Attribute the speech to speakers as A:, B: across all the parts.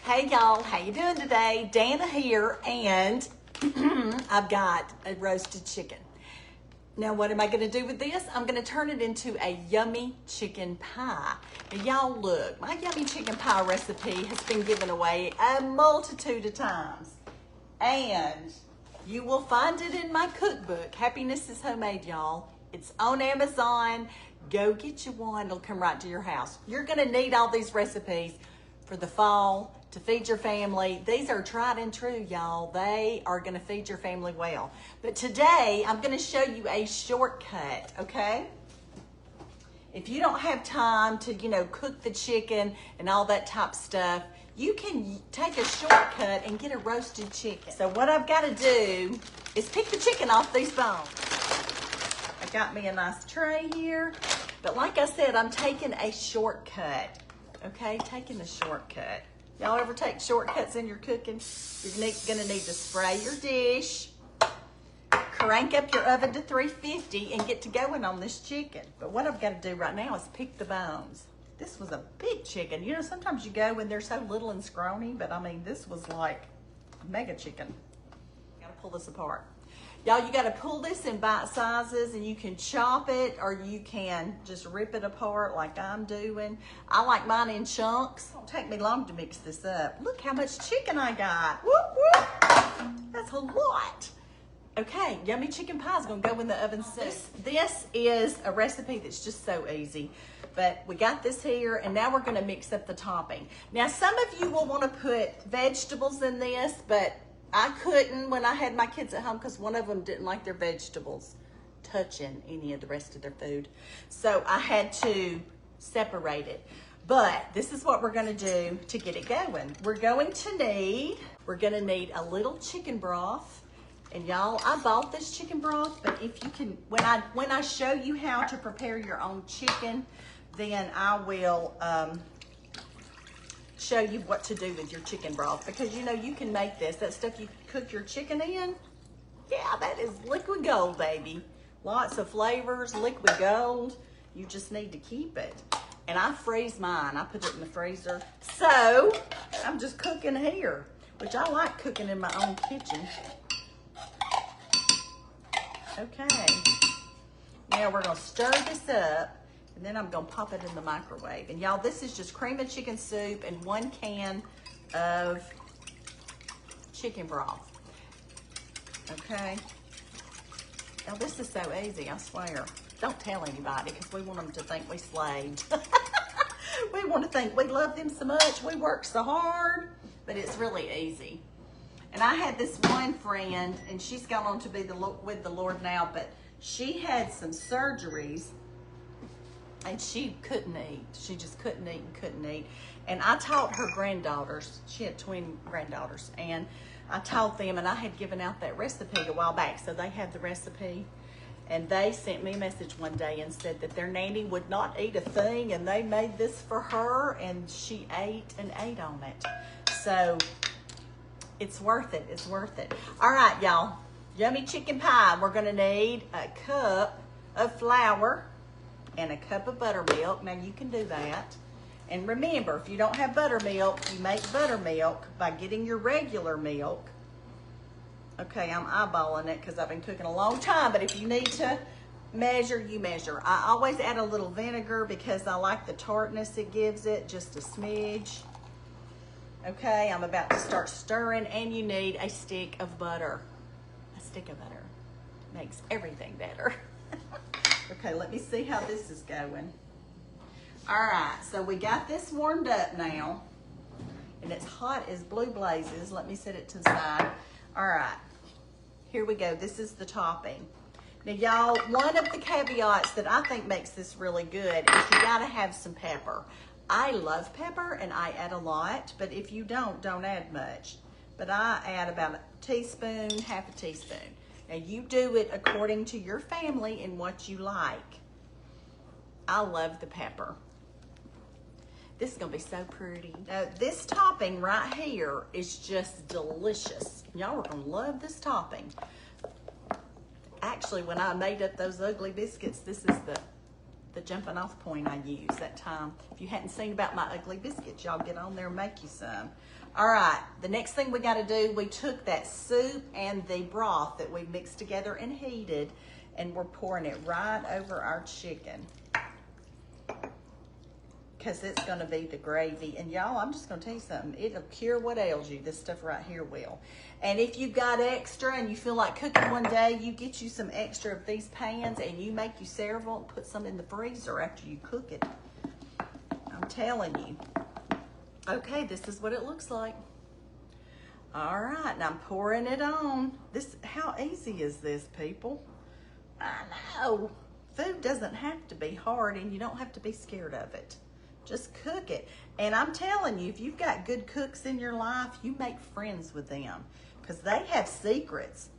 A: Hey y'all, how you doing today? Danna here, and I've got a roasted chicken. Now what am I gonna do with this? I'm gonna turn it into a yummy chicken pie. Now y'all look, my yummy chicken pie recipe has been given away a multitude of times. And you will find it in my cookbook, Happiness is Homemade, y'all. It's on Amazon. Go get you one, it'll come right to your house. You're gonna need all these recipes for the fall, to feed your family. These are tried and true, y'all. They are gonna feed your family well. But today, I'm gonna show you a shortcut, okay? If you don't have time to, cook the chicken and all that type stuff, you can take a shortcut and get a roasted chicken. So what I've gotta do is pick the chicken off these bones. I got me a nice tray here, but like I said, I'm taking a shortcut, okay? Taking a shortcut. Y'all ever take shortcuts in your cooking? You're gonna need to spray your dish, crank up your oven to 350 and get to going on this chicken. But what I've got to do right now is pick the bones. This was a big chicken. You know, sometimes you go when they're so little and scrawny, but I mean, this was like a mega chicken. Gotta pull this apart. Y'all, you gotta pull this in bite sizes, and you can chop it or you can just rip it apart like I'm doing. I like mine in chunks. It won't take me long to mix this up. Look how much chicken I got. Whoop, whoop. That's a lot. Okay, yummy chicken pie is gonna go in the oven soon. This is a recipe that's just so easy. But we got this here, and now we're gonna mix up the topping. Now, some of you will wanna put vegetables in this, but I couldn't when I had my kids at home because one of them didn't like their vegetables touching any of the rest of their food. So I had to separate it. But this is what we're gonna do to get it going. We're gonna need a little chicken broth. And y'all, I bought this chicken broth, but if you can, when I show you how to prepare your own chicken, then I will show you what to do with your chicken broth, because you can make this. That stuff you cook your chicken in, yeah, that is liquid gold, baby. Lots of flavors, liquid gold. You just need to keep it. And I freeze mine. I put it in the freezer. So I'm just cooking here, which I like cooking in my own kitchen. Okay, now we're gonna stir this up, and then I'm gonna pop it in the microwave. And y'all, this is just cream of chicken soup and 1 can of chicken broth. Okay, now this is so easy, I swear. Don't tell anybody, because we want them to think we slaved. We want to think we love them so much, we work so hard, but it's really easy. And I had this one friend, and she's gone on to be with the Lord now, but she had some surgeries, and she couldn't eat. She just couldn't eat and couldn't eat. And I taught her granddaughters. She had twin granddaughters, and I taught them, and I had given out that recipe a while back, so they had the recipe. And they sent me a message one day and said that their nanny would not eat a thing, and they made this for her, and she ate and ate on it. So it's worth it, it's worth it. All right, y'all, yummy chicken pie. We're gonna need a cup of flour and a cup of buttermilk. Now you can do that. And remember, if you don't have buttermilk, you make buttermilk by getting your regular milk. Okay, I'm eyeballing it because I've been cooking a long time, but if you need to measure, you measure. I always add a little vinegar because I like the tartness it gives it, just a smidge. Okay, I'm about to start stirring, and you need a stick of butter. A stick of butter makes everything better. Okay, let me see how this is going. All right, so we got this warmed up now, and it's hot as blue blazes. Let me set it to the side. All right, here we go. This is the topping. Now, y'all, one of the caveats that I think makes this really good is you gotta have some pepper. I love pepper, and I add a lot, but if you don't add much. But I add about a teaspoon, half a teaspoon. Now, you do it according to your family and what you like. I love the pepper. This is gonna be so pretty. Now, this topping right here is just delicious. Y'all are gonna love this topping. Actually, when I made up those ugly biscuits, this is the jumping off point I used that time. If you hadn't seen about my ugly biscuits, y'all get on there and make you some. All right, the next thing we got to do, we took that soup and the broth that we mixed together and heated, and we're pouring it right over our chicken, because it's going to be the gravy. And y'all, I'm just going to tell you something. It'll cure what ails you. This stuff right here will. And if you got extra and you feel like cooking one day, you get you some extra of these pans and you make you several and put some in the freezer after you cook it. I'm telling you. Okay, this is what it looks like. All right, and I'm pouring it on. How easy is this, people? I know. Food doesn't have to be hard, and you don't have to be scared of it. Just cook it. And I'm telling you, if you've got good cooks in your life, you make friends with them, because they have secrets.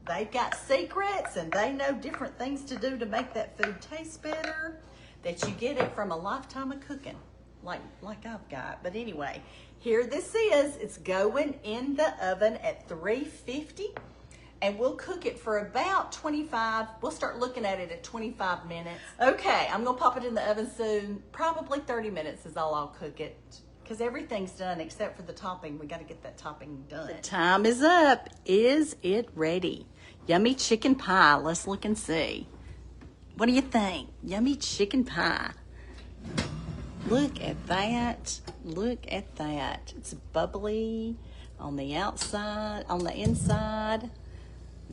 A: They've got secrets, and they know different things to do to make that food taste better, that you get it from a lifetime of cooking, like I've got. But anyway, here this is. It's going in the oven at 350. And we'll cook it for about 25. We'll start looking at it at 25 minutes. Okay, I'm gonna pop it in the oven soon. Probably 30 minutes is all I'll cook it, because everything's done except for the topping. We gotta get that topping done. The time is up. Is it ready? Yummy chicken pie. Let's look and see. What do you think? Yummy chicken pie. Look at that. Look at that. It's bubbly on the outside, on the inside.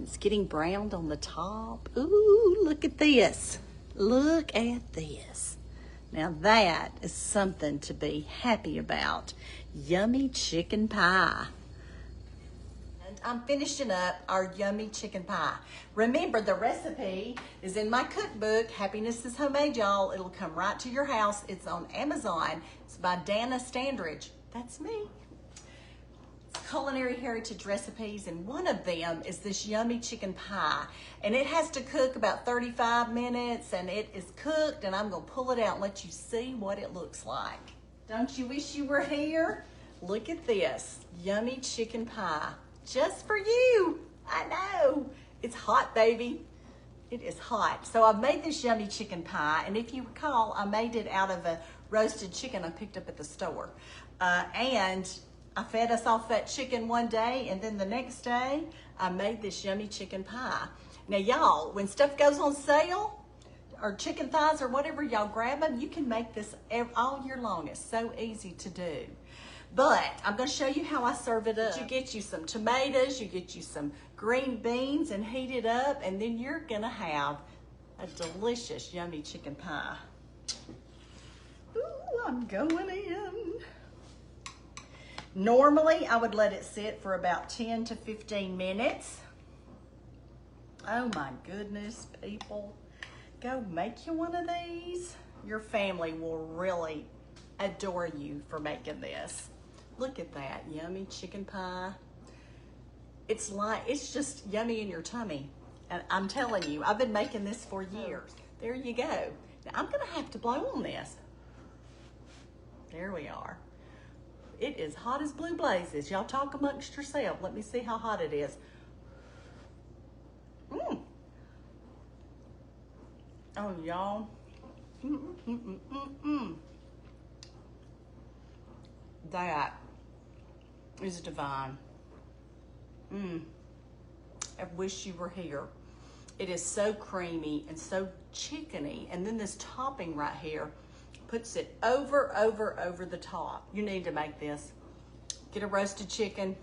A: It's getting browned on the top. Ooh, look at this. Look at this. Now that is something to be happy about. Yummy chicken pie. And I'm finishing up our yummy chicken pie. Remember, the recipe is in my cookbook, Happiness is Homemade, y'all. It'll come right to your house. It's on Amazon. It's by Danna Standridge. That's me. Culinary heritage recipes, and one of them is this yummy chicken pie, and it has to cook about 35 minutes, and it is cooked, and I'm gonna pull it out and let you see what it looks like. Don't you wish you were here? Look at this yummy chicken pie, just for you. I know it's hot, baby. It is hot. So I've made this yummy chicken pie, and if you recall, I made it out of a roasted chicken I picked up at the store, and I fed us off that chicken one day, and then the next day, I made this yummy chicken pie. Now, y'all, when stuff goes on sale, or chicken thighs or whatever, y'all grab them. You can make this all year long. It's so easy to do. But I'm going to show you how I serve it up. You get you some tomatoes, you get you some green beans, and heat it up, and then you're going to have a delicious, yummy chicken pie. Ooh, I'm going in. Normally, I would let it sit for about 10 to 15 minutes. Oh my goodness, people. Go make you one of these. Your family will really adore you for making this. Look at that, yummy chicken pie. It's just yummy in your tummy. And I'm telling you, I've been making this for years. There you go. Now, I'm gonna have to blow on this. There we are. It is hot as blue blazes. Y'all talk amongst yourself. Let me see how hot it is. Oh, y'all. That is divine. I wish you were here. It is so creamy and so chickeny. And then this topping right here puts it over the top. You need to make this. Get a roasted chicken,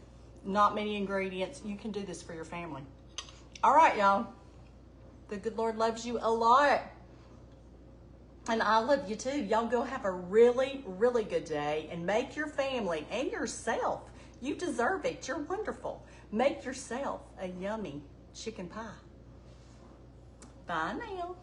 A: not many ingredients. You can do this for your family. All right, y'all. The good Lord loves you a lot. And I love you too. Y'all go have a really, really good day, and make your family and yourself. You deserve it. You're wonderful. Make yourself a yummy chicken pie. Bye now.